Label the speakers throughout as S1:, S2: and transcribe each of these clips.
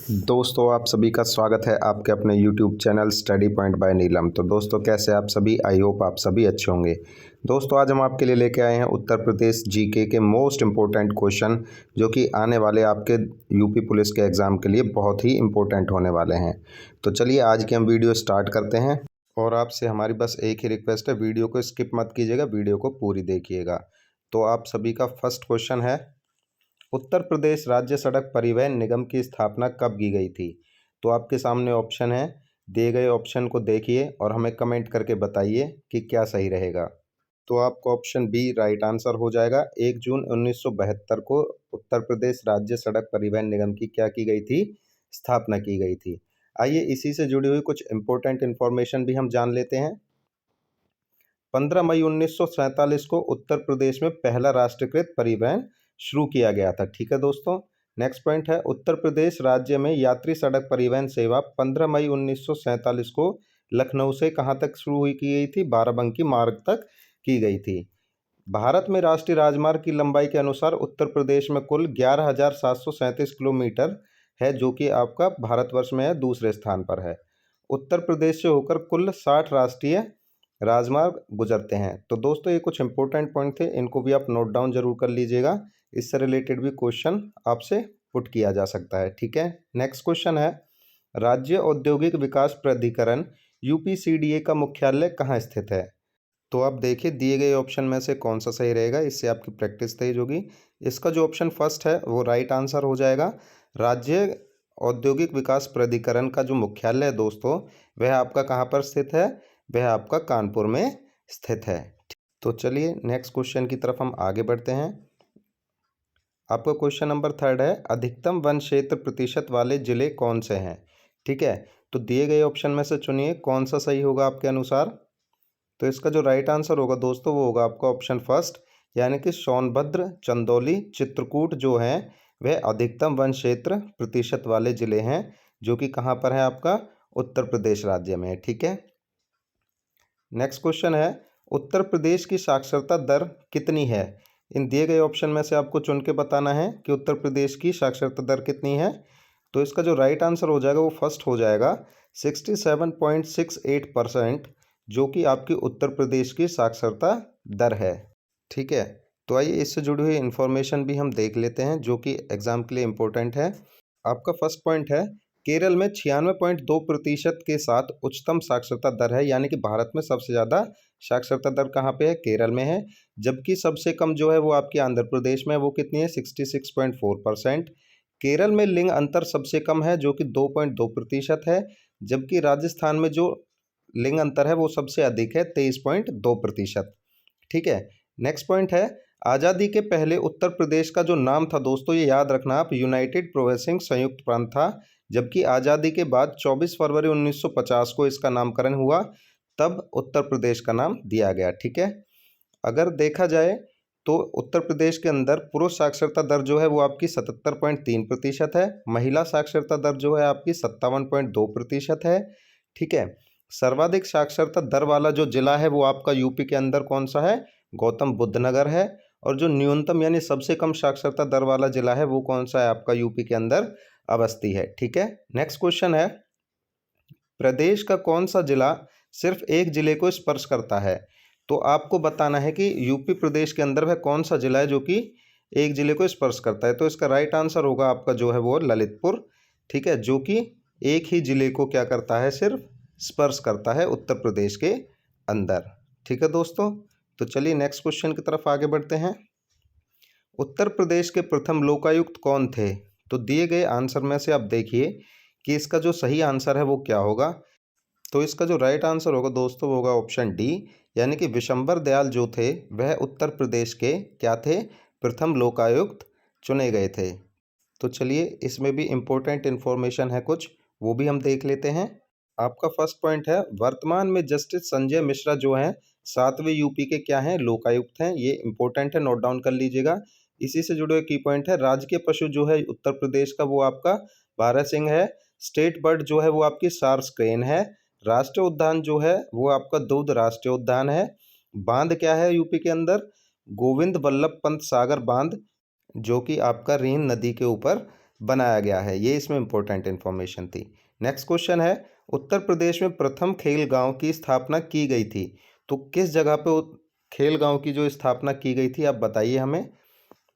S1: दोस्तों आप सभी का स्वागत है आपके अपने YouTube channel study point by Neelam. तो दोस्तों कैसे आप सभी, आई होप आप सभी अच्छे होंगे। दोस्तों आज हम आपके लिए लेके आए हैं उत्तर प्रदेश जीके के मोस्ट इम्पोर्टेंट क्वेश्चन, जो कि आने वाले आपके यूपी पुलिस के एग्ज़ाम के लिए बहुत ही इम्पोर्टेंट होने वाले हैं। तो चलिए आज की हम वीडियो स्टार्ट करते हैं और आपसे हमारी बस एक ही रिक्वेस्ट है, वीडियो को स्किप मत कीजिएगा, वीडियो को पूरी देखिएगा। तो आप सभी का फर्स्ट क्वेश्चन है, उत्तर प्रदेश राज्य सड़क परिवहन निगम की स्थापना कब की गई थी। तो आपके सामने ऑप्शन है, दिए गए ऑप्शन को देखिए और हमें कमेंट करके बताइए कि क्या सही रहेगा। तो आपको ऑप्शन बी राइट आंसर हो जाएगा। 1 जून 1972 को उत्तर प्रदेश राज्य सड़क परिवहन निगम की क्या की गई थी, स्थापना की गई थी। आइए इसी से जुड़ी हुई कुछ इंपॉर्टेंट इन्फॉर्मेशन भी हम जान लेते हैं। 15 मई 1947 को उत्तर प्रदेश में पहला राष्ट्रीयकृत परिवहन शुरू किया गया था। ठीक है दोस्तों, नेक्स्ट पॉइंट है, उत्तर प्रदेश राज्य में यात्री सड़क परिवहन सेवा 15 मई 1947 को लखनऊ से कहाँ तक शुरू हुई की गई थी, बाराबंकी मार्ग तक की गई थी। भारत में राष्ट्रीय राजमार्ग की लंबाई के अनुसार उत्तर प्रदेश में कुल 11,737 किलोमीटर है, जो कि आपका भारतवर्ष में है दूसरे स्थान पर है। उत्तर प्रदेश से होकर कुल 60 राष्ट्रीय राजमार्ग गुजरते हैं। तो दोस्तों ये कुछ इंपॉर्टेंट पॉइंट थे, इनको भी आप नोट डाउन जरूर कर लीजिएगा, इससे रिलेटेड भी क्वेश्चन आपसे पुट किया जा सकता है। ठीक है, नेक्स्ट क्वेश्चन है, राज्य औद्योगिक विकास प्राधिकरण यूपीसीडीए का मुख्यालय कहाँ स्थित है। तो आप देखिए दिए गए ऑप्शन में से कौन सा सही रहेगा, इससे आपकी प्रैक्टिस तेज होगी। इसका जो ऑप्शन फर्स्ट है वो राइट आंसर हो जाएगा। राज्य औद्योगिक विकास प्राधिकरण का जो मुख्यालय है दोस्तों, वह आपका कहाँ पर स्थित है, वह आपका कानपुर में स्थित है। तो चलिए नेक्स्ट क्वेश्चन की तरफ हम आगे बढ़ते हैं। आपका क्वेश्चन नंबर 3 है, अधिकतम वन क्षेत्र प्रतिशत वाले जिले कौन से हैं। ठीक है, तो दिए गए ऑप्शन में से चुनिए कौन सा सही होगा आपके अनुसार। तो इसका जो राइट आंसर होगा दोस्तों वो होगा आपका ऑप्शन फर्स्ट, यानी कि सोनभद्र, चंदौली, चित्रकूट जो हैं वह अधिकतम वन क्षेत्र प्रतिशत वाले जिले हैं, जो कि कहाँ पर है, आपका उत्तर प्रदेश राज्य में है। ठीक है, नेक्स्ट क्वेश्चन है, उत्तर प्रदेश की साक्षरता दर कितनी है। इन दिए गए ऑप्शन में से आपको चुन के बताना है कि उत्तर प्रदेश की साक्षरता दर कितनी है। तो इसका जो राइट आंसर हो जाएगा वो फर्स्ट हो जाएगा 67.68%, जो कि आपकी उत्तर प्रदेश की साक्षरता दर है। ठीक है, तो आइए इससे जुड़ी हुई इन्फॉर्मेशन भी हम देख लेते हैं, जो कि एग्जाम के लिए इम्पोर्टेंट है। आपका फर्स्ट पॉइंट है, केरल में 96.2% के साथ उच्चतम साक्षरता दर है, यानी कि भारत में सबसे ज़्यादा साक्षरता दर कहाँ पे है, केरल में है। जबकि सबसे कम जो है वो आपके आंध्र प्रदेश में है, वो कितनी है, 66.4%। केरल में लिंग अंतर सबसे कम है, जो कि 2.2% है। जबकि राजस्थान में जो लिंग अंतर है वो सबसे अधिक है, 23.2%। ठीक है, नेक्स्ट पॉइंट है, आज़ादी के पहले उत्तर प्रदेश का जो नाम था दोस्तों, ये याद रखना आप, यूनाइटेड प्रोविंसिंग संयुक्त प्रांत था। जबकि आज़ादी के बाद 24 फरवरी 1950 को इसका नामकरण हुआ, तब उत्तर प्रदेश का नाम दिया गया। ठीक है, अगर देखा जाए तो उत्तर प्रदेश के अंदर पुरुष साक्षरता दर जो है वो आपकी 77.3% है, महिला साक्षरता दर जो है आपकी 57.2% है। ठीक है, सर्वाधिक साक्षरता दर वाला जो जिला है वो आपका यूपी के अंदर कौन सा है, गौतम बुद्ध नगर है। और जो न्यूनतम यानी सबसे कम साक्षरता दर वाला जिला है वो कौन सा है, आपका यूपी के अंदर अवस्थी है। ठीक है, नेक्स्ट क्वेश्चन है, प्रदेश का कौन सा जिला सिर्फ एक जिले को स्पर्श करता है। तो आपको बताना है कि यूपी प्रदेश के अंदर वह कौन सा जिला है जो कि एक जिले को स्पर्श करता है। तो इसका राइट आंसर होगा आपका जो है वो ललितपुर। ठीक है, जो कि एक ही जिले को क्या करता है, सिर्फ स्पर्श करता है उत्तर प्रदेश के अंदर। ठीक है दोस्तों, तो चलिए नेक्स्ट क्वेश्चन की तरफ आगे बढ़ते हैं। उत्तर प्रदेश के प्रथम लोकायुक्त कौन थे। तो दिए गए आंसर में से आप देखिए कि इसका जो सही आंसर है वो क्या होगा। तो इसका जो राइट आंसर होगा दोस्तों वो होगा ऑप्शन डी, यानी कि विशंबर दयाल जो थे वह उत्तर प्रदेश के क्या थे, प्रथम लोकायुक्त चुने गए थे। तो चलिए इसमें भी इम्पोर्टेंट इन्फॉर्मेशन है कुछ, वो भी हम देख लेते हैं। आपका फर्स्ट पॉइंट है, वर्तमान में जस्टिस संजय मिश्रा जो हैं 7वें यूपी के क्या हैं, लोकायुक्त हैं। ये इंपॉर्टेंट है, नोट डाउन कर लीजिएगा। इसी से जुड़े हुए की पॉइंट है, राजकीय पशु जो है उत्तर प्रदेश का वो आपका बारहसिंह है। स्टेट बर्ड जो है वो आपकी सार्स क्रेन है। राष्ट्रीय उद्यान जो है वो आपका दूध राष्ट्रीय उद्यान है। बांध क्या है यूपी के अंदर, गोविंद बल्लभ पंत सागर बांध, जो कि आपका रीन नदी के ऊपर बनाया गया है। ये इसमें इंपॉर्टेंट इन्फॉर्मेशन थी। नेक्स्ट क्वेश्चन है, उत्तर प्रदेश में प्रथम खेल गांव की स्थापना की गई थी। तो किस जगह पे खेल गांव की जो स्थापना की गई थी आप बताइए हमें।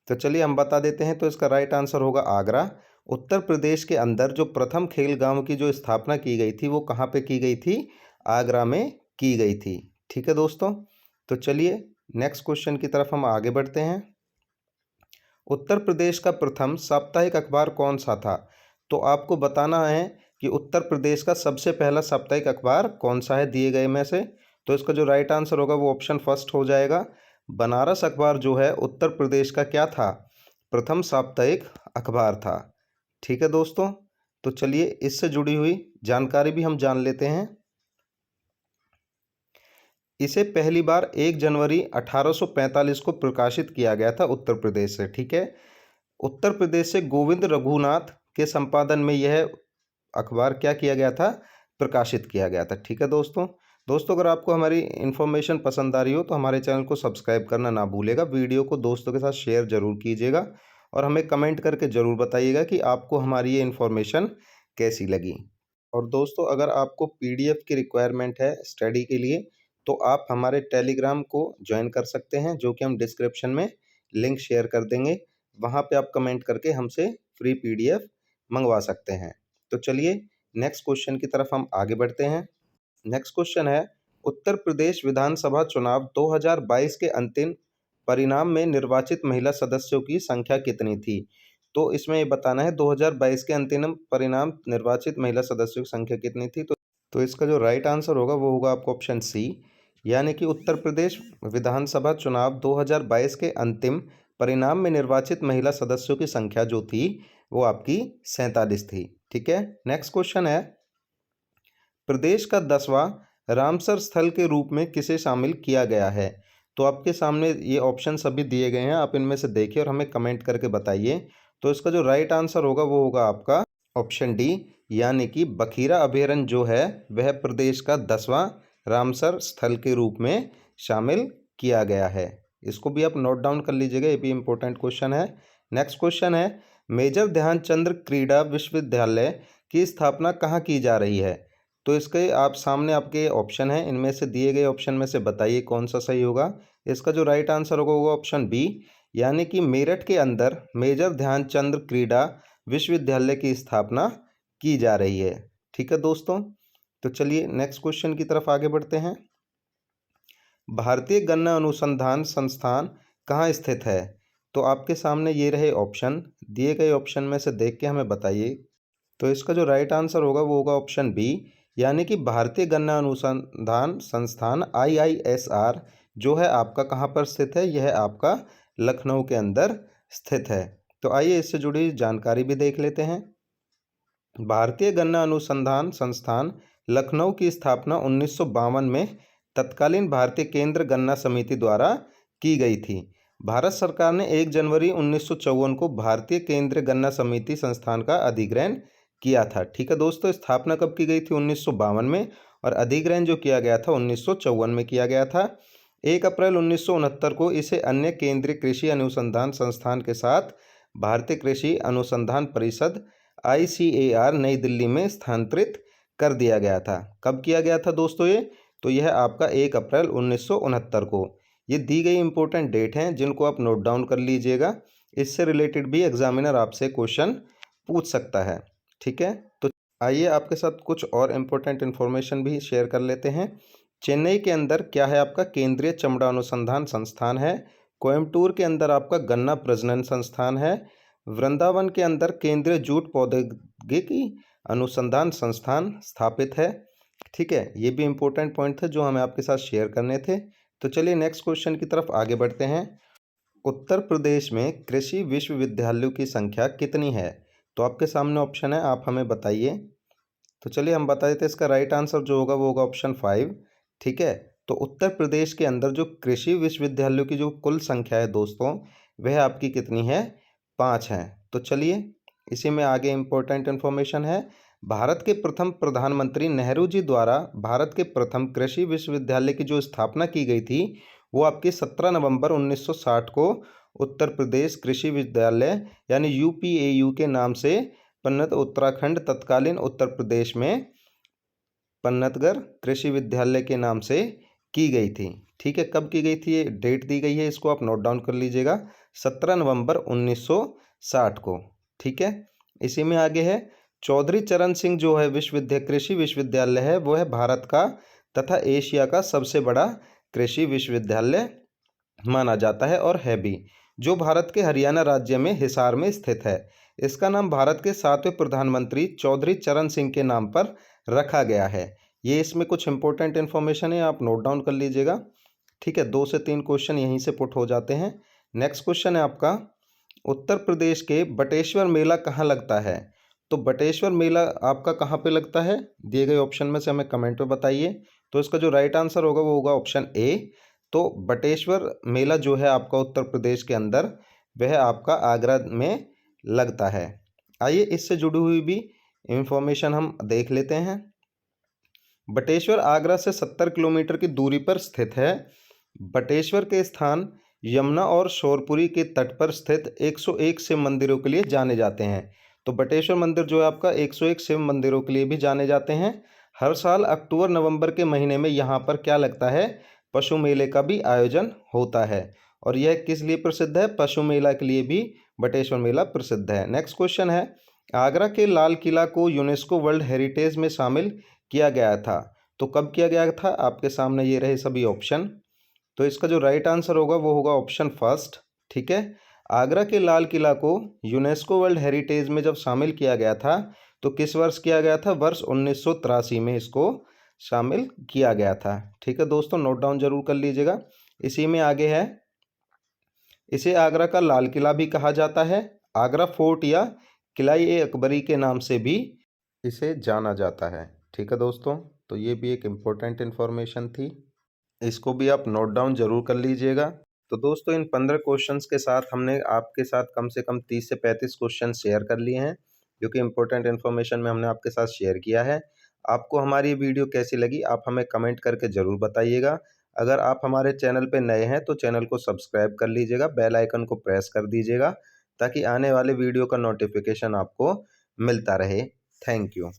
S1: तो चलिए हम बता देते हैं। तो इसका राइट आंसर होगा आगरा। उत्तर प्रदेश के अंदर जो प्रथम खेल गांव की जो स्थापना की गई थी वो कहाँ पे की गई थी? आगरा में की गई थी। ठीक है दोस्तों, तो चलिए नेक्स्ट क्वेश्चन की तरफ हम आगे बढ़ते हैं। उत्तर प्रदेश का प्रथम साप्ताहिक अखबार कौन सा था? तो आपको बताना है कि उत्तर प्रदेश का सबसे पहला साप्ताहिक अखबार कौन सा है दिए गए में से। तो इसका जो राइट आंसर होगा वो ऑप्शन फर्स्ट हो जाएगा। बनारस अखबार जो है उत्तर प्रदेश का क्या था? प्रथम साप्ताहिक अखबार था। ठीक है दोस्तों, तो चलिए इससे जुड़ी हुई जानकारी भी हम जान लेते हैं। इसे पहली बार 1 जनवरी 1845 को प्रकाशित किया गया था उत्तर प्रदेश से। ठीक है, उत्तर प्रदेश से गोविंद रघुनाथ के संपादन में यह अखबार क्या किया गया था? प्रकाशित किया गया था। ठीक है दोस्तों अगर आपको हमारी इन्फॉर्मेशन पसंद आ रही हो तो हमारे चैनल को सब्सक्राइब करना ना भूलेगा। वीडियो को दोस्तों के साथ शेयर जरूर कीजिएगा और हमें कमेंट करके ज़रूर बताइएगा कि आपको हमारी ये इन्फॉर्मेशन कैसी लगी। और दोस्तों अगर आपको PDF की रिक्वायरमेंट है स्टडी के लिए तो आप हमारे टेलीग्राम को ज्वाइन कर सकते हैं, जो कि हम डिस्क्रिप्शन में लिंक शेयर कर देंगे। वहाँ पे आप कमेंट करके हमसे फ्री PDF मंगवा सकते हैं। तो चलिए नेक्स्ट क्वेश्चन की तरफ हम आगे बढ़ते हैं। नेक्स्ट क्वेश्चन है, उत्तर प्रदेश विधानसभा चुनाव 2022 के अंतिम परिणाम में निर्वाचित महिला सदस्यों की संख्या कितनी थी? तो इसमें ये बताना है 2022 के अंतिम परिणाम निर्वाचित महिला सदस्यों की संख्या कितनी थी। तो इसका जो राइट आंसर होगा वो होगा आपको ऑप्शन सी, यानी कि उत्तर प्रदेश विधानसभा चुनाव 2022 के अंतिम परिणाम में निर्वाचित महिला सदस्यों की संख्या जो थी वो आपकी 47 थी। ठीक है, नेक्स्ट क्वेश्चन है, प्रदेश का 10वां रामसर स्थल के रूप में किसे शामिल किया गया है? तो आपके सामने ये ऑप्शन सभी दिए गए हैं, आप इनमें से देखिए और हमें कमेंट करके बताइए। तो इसका जो राइट आंसर होगा वो होगा आपका ऑप्शन डी, यानी कि बखीरा अभयारण्य जो है वह प्रदेश का 10वां रामसर स्थल के रूप में शामिल किया गया है। इसको भी आप नोट डाउन कर लीजिएगा, ये भी इम्पोर्टेंट क्वेश्चन है। नेक्स्ट क्वेश्चन है, मेजर ध्यानचंद क्रीड़ा विश्वविद्यालय की स्थापना कहाँ की जा रही है? तो इसके आप सामने आपके ऑप्शन हैं, इनमें से दिए गए ऑप्शन में से बताइए कौन सा सही होगा। इसका जो राइट आंसर होगा वो ऑप्शन बी, यानी कि मेरठ के अंदर मेजर ध्यानचंद क्रीड़ा विश्वविद्यालय की स्थापना की जा रही है। ठीक है दोस्तों, तो चलिए नेक्स्ट क्वेश्चन की तरफ आगे बढ़ते हैं। भारतीय गन्ना अनुसंधान संस्थान कहाँ स्थित है? तो आपके सामने ये रहे ऑप्शन, दिए गए ऑप्शन में से देख के हमें बताइए। तो इसका जो राइट आंसर होगा वो होगा ऑप्शन बी, यानी कि भारतीय गन्ना अनुसंधान संस्थान IISR जो है आपका कहाँ पर स्थित है? यह आपका लखनऊ के अंदर स्थित है। तो आइए इससे जुड़ी जानकारी भी देख लेते हैं। भारतीय गन्ना अनुसंधान संस्थान लखनऊ की स्थापना 1952 में तत्कालीन भारतीय केंद्र गन्ना समिति द्वारा की गई थी। भारत सरकार ने 1 जनवरी 1954 को भारतीय केंद्रीय गन्ना समिति संस्थान का अधिग्रहण किया था। ठीक है दोस्तों, स्थापना कब की गई थी? 1952 में, और अधिग्रहण जो किया गया था 1954 में किया गया था। 1 अप्रैल 1969 को इसे अन्य केंद्रीय कृषि अनुसंधान संस्थान के साथ भारतीय कृषि अनुसंधान परिषद ICAR नई दिल्ली में स्थानांतरित कर दिया गया था। कब किया गया था दोस्तों ये? तो यह आपका 1 अप्रैल 1969 को। ये दी गई इंपॉर्टेंट डेट हैं जिनको आप नोट डाउन कर लीजिएगा, इससे रिलेटेड भी एग्जामिनर आपसे क्वेश्चन पूछ सकता है। ठीक है, तो आइए आपके साथ कुछ और इम्पोर्टेंट इन्फॉर्मेशन भी शेयर कर लेते हैं। चेन्नई के अंदर क्या है आपका? केंद्रीय चमड़ा अनुसंधान संस्थान है। कोयम्बटूर के अंदर आपका गन्ना प्रजनन संस्थान है। वृंदावन के अंदर केंद्रीय जूट प्रौद्योगिकी अनुसंधान संस्थान स्थापित है। ठीक है, ये भी इम्पोर्टेंट पॉइंट थे जो हमें आपके साथ शेयर करने थे। तो चलिए नेक्स्ट क्वेश्चन की तरफ आगे बढ़ते हैं। उत्तर प्रदेश में कृषि विश्वविद्यालयों की संख्या कितनी है? तो आपके सामने ऑप्शन है, आप हमें बताइए। तो चलिए हम बता देते हैं, इसका राइट आंसर जो होगा वो होगा ऑप्शन 5। ठीक है, तो उत्तर प्रदेश के अंदर जो कृषि विश्वविद्यालयों की जो कुल संख्या है दोस्तों वह आपकी कितनी है? 5 हैं। तो चलिए इसी में आगे इम्पोर्टेंट इन्फॉर्मेशन है। भारत के प्रथम प्रधानमंत्री नेहरू जी द्वारा भारत के प्रथम कृषि विश्वविद्यालय की जो स्थापना की गई थी वो आपकी 17 नवंबर 1960 को उत्तर प्रदेश कृषि विश्वविद्यालय यानी यूपीएयू के नाम से पन्नत उत्तराखंड तत्कालीन उत्तर प्रदेश में पन्नतगढ़ कृषि विद्यालय के नाम से की गई थी। ठीक है, कब की गई थी ये डेट दी गई है, इसको आप नोट डाउन कर लीजिएगा, 17 नवंबर 1960 को। ठीक है, इसी में आगे है चौधरी चरण सिंह जो है कृषि विश्वविद्यालय है वो है भारत का तथा एशिया का सबसे बड़ा कृषि विश्वविद्यालय माना जाता है और है भी, जो भारत के हरियाणा राज्य में हिसार में स्थित है। इसका नाम भारत के 7वें प्रधानमंत्री चौधरी चरण सिंह के नाम पर रखा गया है। ये इसमें कुछ इंपॉर्टेंट इन्फॉर्मेशन है, आप नोट डाउन कर लीजिएगा। ठीक है, 2 से 3 क्वेश्चन यहीं से पुट हो जाते हैं। नेक्स्ट क्वेश्चन है आपका, उत्तर प्रदेश के बटेश्वर मेला कहाँ लगता है? तो बटेश्वर मेला आपका कहाँ पे लगता है, दिए गए ऑप्शन में से हमें कमेंट में बताइए। तो इसका जो राइट आंसर होगा वो होगा ऑप्शन ए। तो बटेश्वर मेला जो है आपका उत्तर प्रदेश के अंदर वह आपका आगरा में लगता है। आइए इससे जुड़ी हुई भी इंफॉर्मेशन हम देख लेते हैं। बटेश्वर आगरा से 70 किलोमीटर की दूरी पर स्थित है। बटेश्वर के स्थान यमुना और शोरपुरी के तट पर स्थित 101 शिव मंदिरों के लिए जाने जाते हैं। तो बटेश्वर मंदिर जो है आपका 101 शिव मंदिरों के लिए भी जाने जाते हैं। हर साल अक्टूबर नवंबर के महीने में यहाँ पर क्या लगता है, पशु मेले का भी आयोजन होता है। और यह किस लिए प्रसिद्ध है, पशु मेला के लिए भी बटेश्वर मेला प्रसिद्ध है। नेक्स्ट क्वेश्चन है, आगरा के लाल किला को यूनेस्को वर्ल्ड हेरिटेज में शामिल किया गया था। तो कब किया गया था, आपके सामने ये रहे सभी ऑप्शन। तो इसका जो राइट आंसर होगा वो होगा ऑप्शन फर्स्ट। ठीक है, आगरा के लाल किला को यूनेस्को वर्ल्ड हेरिटेज में जब शामिल किया गया था तो किस वर्ष किया गया था, वर्ष 1983 में इसको शामिल किया गया था। ठीक है दोस्तों, नोट डाउन जरूर कर लीजिएगा। इसी में आगे है, इसे आगरा का लाल किला भी कहा जाता है। आगरा फोर्ट या किला-ए अकबरी के नाम से भी इसे जाना जाता है। ठीक है दोस्तों, तो ये भी एक इम्पोर्टेंट इन्फॉर्मेशन थी, इसको भी आप नोट डाउन जरूर कर लीजिएगा। तो दोस्तों इन 15 क्वेश्चंस के साथ हमने आपके साथ कम से कम 30 से 35 क्वेश्चन शेयर कर लिए हैं, जो कि इम्पोर्टेंट इन्फॉर्मेशन में हमने आपके साथ शेयर किया है। आपको हमारी वीडियो कैसी लगी आप हमें कमेंट करके ज़रूर बताइएगा। अगर आप हमारे चैनल पर नए हैं तो चैनल को सब्सक्राइब कर लीजिएगा, बेल आइकन को प्रेस कर दीजिएगा ताकि आने वाले वीडियो का नोटिफिकेशन आपको मिलता रहे। Thank you.